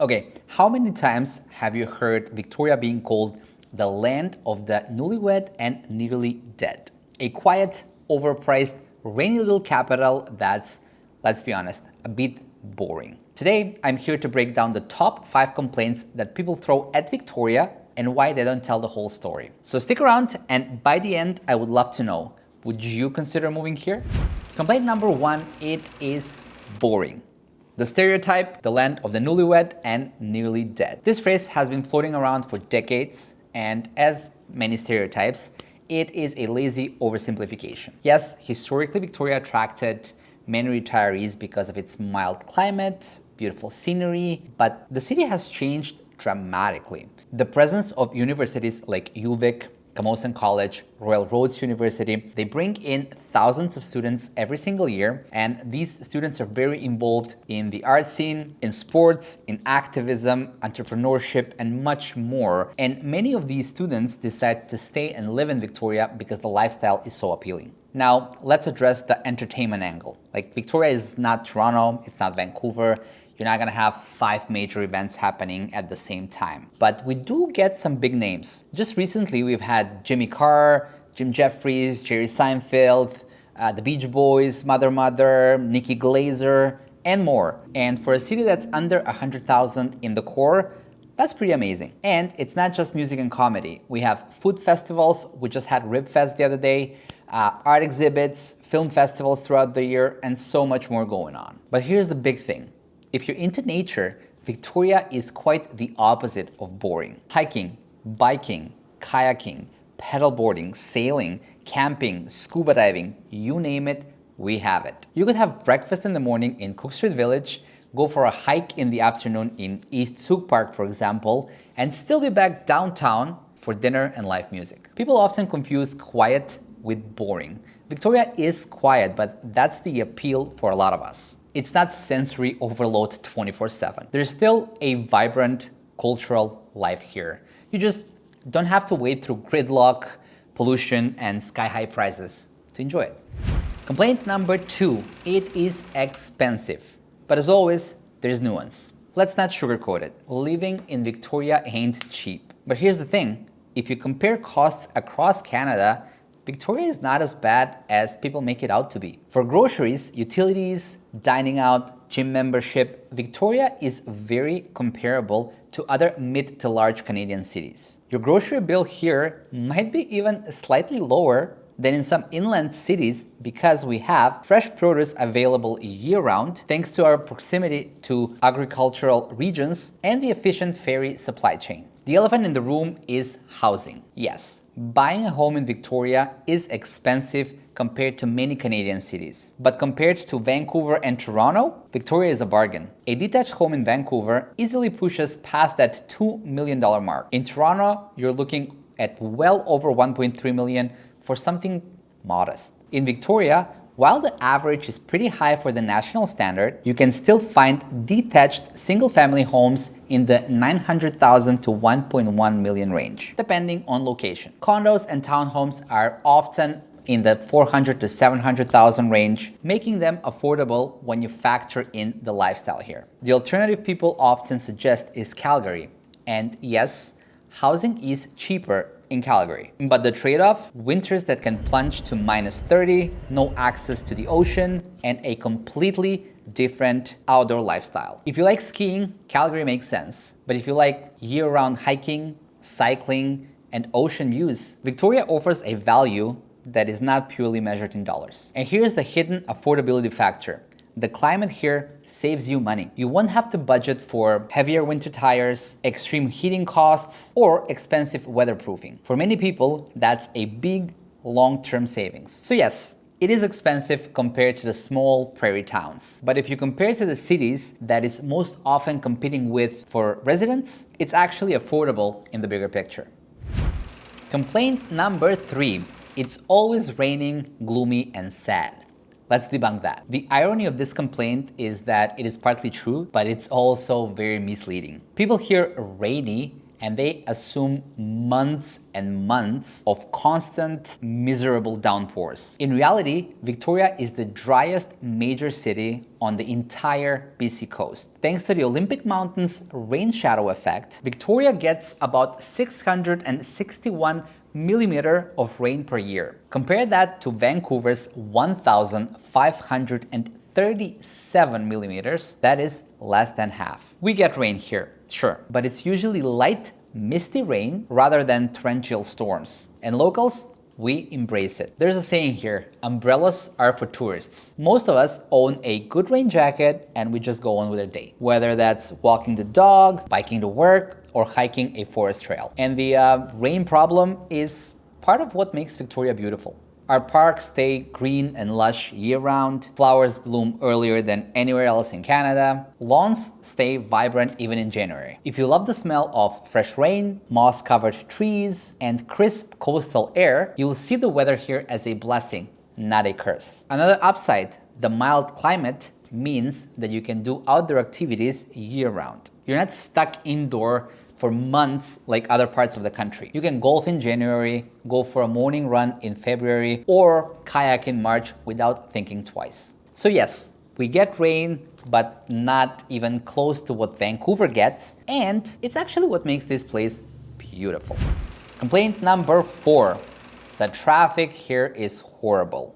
Okay, how many times have you heard Victoria being called the land of the newlywed and nearly dead? A quiet, overpriced, rainy little capital that's, let's be honest, a bit boring. Today, I'm here to break down the top 5 complaints that people throw at Victoria and why they don't tell the whole story. So stick around, and by the end, I would love to know, would you consider moving here? Complaint number 1, it is boring. The stereotype, the land of the newlywed and nearly dead. This phrase has been floating around for decades, and as many stereotypes, it is a lazy oversimplification. Yes, historically, Victoria attracted many retirees because of its mild climate, beautiful scenery, but the city has changed dramatically. The presence of universities like UVic, Camosun College, Royal Roads University, they bring in thousands of students every single year, and these students are very involved in the art scene, in sports, in activism, entrepreneurship, and much more. And many of these students decide to stay and live in Victoria because the lifestyle is so appealing. Now, let's address the entertainment angle. Like, Victoria is not Toronto, it's not Vancouver. You're not gonna have 5 major events happening at the same time. But we do get some big names. Just recently, we've had Jimmy Carr, Jim Jeffries, Jerry Seinfeld, the Beach Boys, Mother, Nikki Glazer, and more. And for a city that's under 100,000 in the core, that's pretty amazing. And it's not just music and comedy. We have food festivals. We just had Rib Fest the other day, art exhibits, film festivals throughout the year, and so much more going on. But here's the big thing. If you're into nature, Victoria is quite the opposite of boring. Hiking, biking, kayaking, paddleboarding, sailing, camping, scuba diving, you name it, we have it. You could have breakfast in the morning in Cook Street Village, go for a hike in the afternoon in East Souk Park, for example, and still be back downtown for dinner and live music. People often confuse quiet with boring. Victoria is quiet, but that's the appeal for a lot of us. It's not sensory overload 24/7. There's still a vibrant cultural life here. You just don't have to wait through gridlock, pollution, and sky-high prices to enjoy it. Complaint number 2, it is expensive. But as always, there's nuance. Let's not sugarcoat it. Living in Victoria ain't cheap. But here's the thing, if you compare costs across Canada, Victoria is not as bad as people make it out to be. For groceries, utilities, dining out, gym membership, Victoria is very comparable to other mid to large Canadian cities. Your grocery bill here might be even slightly lower than in some inland cities because we have fresh produce available year-round thanks to our proximity to agricultural regions and the efficient ferry supply chain. The elephant in the room is housing. Yes. Buying a home in Victoria is expensive compared to many Canadian cities. But compared to Vancouver and Toronto, Victoria is a bargain. A detached home in Vancouver easily pushes past that $2 million mark. In Toronto, you're looking at well over $1.3 million for something modest. In Victoria, while the average is pretty high for the national standard, you can still find detached single-family homes in the $900,000 to $1.1 million range, depending on location. Condos and townhomes are often in the $400,000 to $700,000 range, making them affordable when you factor in the lifestyle here. The alternative people often suggest is Calgary. And yes, housing is cheaper in Calgary. But the trade-off, winters that can plunge to -30, no access to the ocean, and a completely different outdoor lifestyle. If you like skiing, Calgary makes sense. But if you like year-round hiking, cycling, and ocean views, Victoria offers a value that is not purely measured in dollars. And here's the hidden affordability factor. The climate here saves you money. You won't have to budget for heavier winter tires, extreme heating costs, or expensive weatherproofing. For many people, that's a big long-term savings. So yes, it is expensive compared to the small prairie towns. But if you compare to the cities that is most often competing with for residents, it's actually affordable in the bigger picture. Complaint number 3, it's always raining, gloomy, and sad. Let's debunk that. The irony of this complaint is that it is partly true, but it's also very misleading. People hear rainy and they assume months and months of constant, miserable downpours. In reality, Victoria is the driest major city on the entire BC coast. Thanks to the Olympic Mountains rain shadow effect, Victoria gets about 661 millimeter of rain per year. Compare that to Vancouver's 1,537 millimeters. That is less than half. We get rain here, sure, but it's usually light, misty rain rather than torrential storms. And locals, we embrace it. There's a saying here, umbrellas are for tourists. Most of us own a good rain jacket and we just go on with our day. Whether that's walking the dog, biking to work, or hiking a forest trail. And the rain problem is part of what makes Victoria beautiful. Our parks stay green and lush year-round, flowers bloom earlier than anywhere else in Canada, lawns stay vibrant even in January. If you love the smell of fresh rain, moss-covered trees, and crisp coastal air, you'll see the weather here as a blessing, not a curse. Another upside, the mild climate means that you can do outdoor activities year-round. You're not stuck indoor for months like other parts of the country. You can golf in January, go for a morning run in February, or kayak in March without thinking twice. So yes, we get rain, but not even close to what Vancouver gets, and it's actually what makes this place beautiful. Complaint number 4, the traffic here is horrible.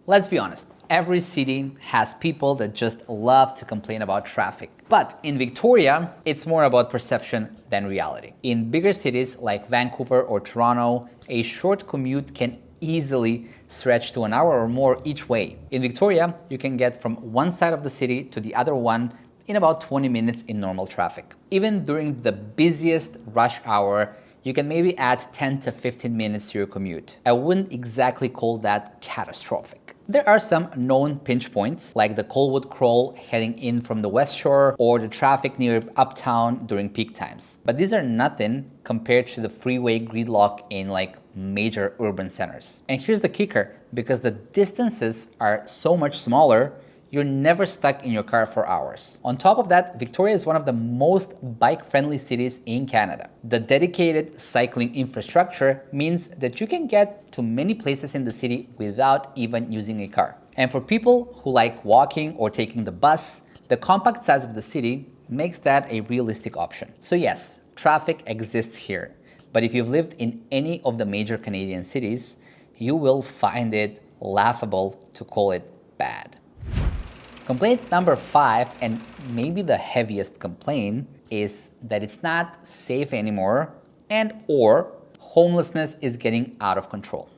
Let's be honest, every city has people that just love to complain about traffic. But in Victoria, it's more about perception than reality. In bigger cities like Vancouver or Toronto, a short commute can easily stretch to an hour or more each way. In Victoria, you can get from one side of the city to the other one in about 20 minutes in normal traffic. Even during the busiest rush hour, you can maybe add 10 to 15 minutes to your commute. I wouldn't exactly call that catastrophic. There are some known pinch points, like the Colwood Crawl heading in from the West Shore or the traffic near Uptown during peak times. But these are nothing compared to the freeway gridlock in like major urban centers. And here's the kicker, because the distances are so much smaller, you're never stuck in your car for hours. On top of that, Victoria is one of the most bike-friendly cities in Canada. The dedicated cycling infrastructure means that you can get to many places in the city without even using a car. And for people who like walking or taking the bus, the compact size of the city makes that a realistic option. So yes, traffic exists here, but if you've lived in any of the major Canadian cities, you will find it laughable to call it bad. Complaint number 5, and maybe the heaviest complaint, is that it's not safe anymore and/or homelessness is getting out of control.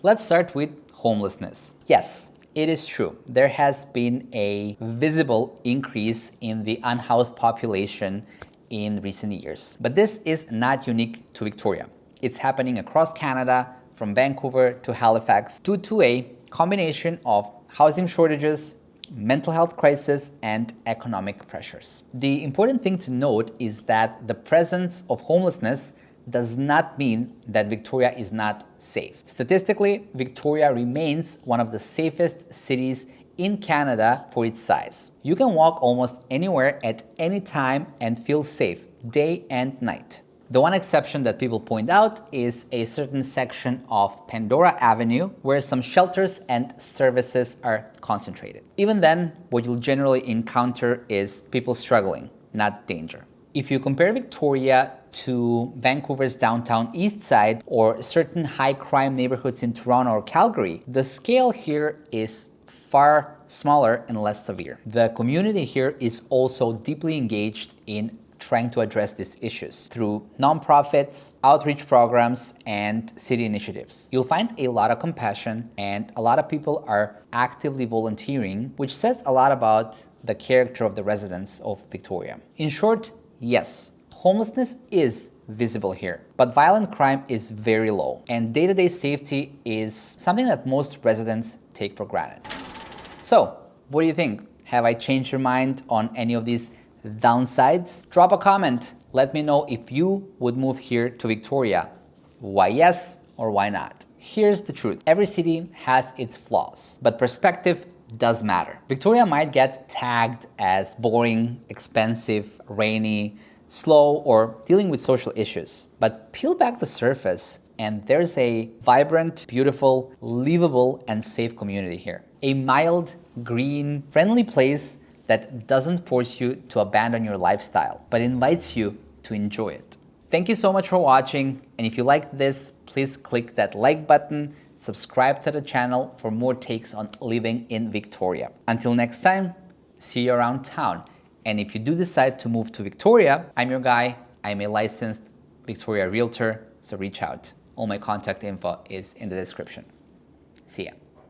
Let's start with homelessness. Yes, it is true. There has been a visible increase in the unhoused population in recent years. But this is not unique to Victoria. It's happening across Canada, from Vancouver to Halifax, due to a combination of housing shortages, mental health crisis, and economic pressures. The important thing to note is that the presence of homelessness does not mean that Victoria is not safe. Statistically, Victoria remains one of the safest cities in Canada for its size. You can walk almost anywhere at any time and feel safe, day and night. The one exception that people point out is a certain section of Pandora Avenue where some shelters and services are concentrated. Even then, what you'll generally encounter is people struggling, not danger. If you compare Victoria to Vancouver's downtown east side or certain high crime neighborhoods in Toronto or Calgary, the scale here is far smaller and less severe. The community here is also deeply engaged in trying to address these issues through nonprofits, outreach programs, and city initiatives. You'll find a lot of compassion and a lot of people are actively volunteering, which says a lot about the character of the residents of Victoria. In short, yes, homelessness is visible here, but violent crime is very low, and day-to-day safety is something that most residents take for granted. So, what do you think? Have I changed your mind on any of these downsides? Drop a comment. Let me know if you would move here to Victoria. Why yes or why not? Here's the truth. Every city has its flaws, but perspective does matter. Victoria might get tagged as boring, expensive, rainy, slow, or dealing with social issues. But peel back the surface and there's a vibrant, beautiful, livable, and safe community here. A mild, green, friendly place that doesn't force you to abandon your lifestyle, but invites you to enjoy it. Thank you so much for watching, and if you liked this, please click that like button, subscribe to the channel for more takes on living in Victoria. Until next time, see you around town. And if you do decide to move to Victoria, I'm your guy. I'm a licensed Victoria realtor, so reach out. All my contact info is in the description. See ya.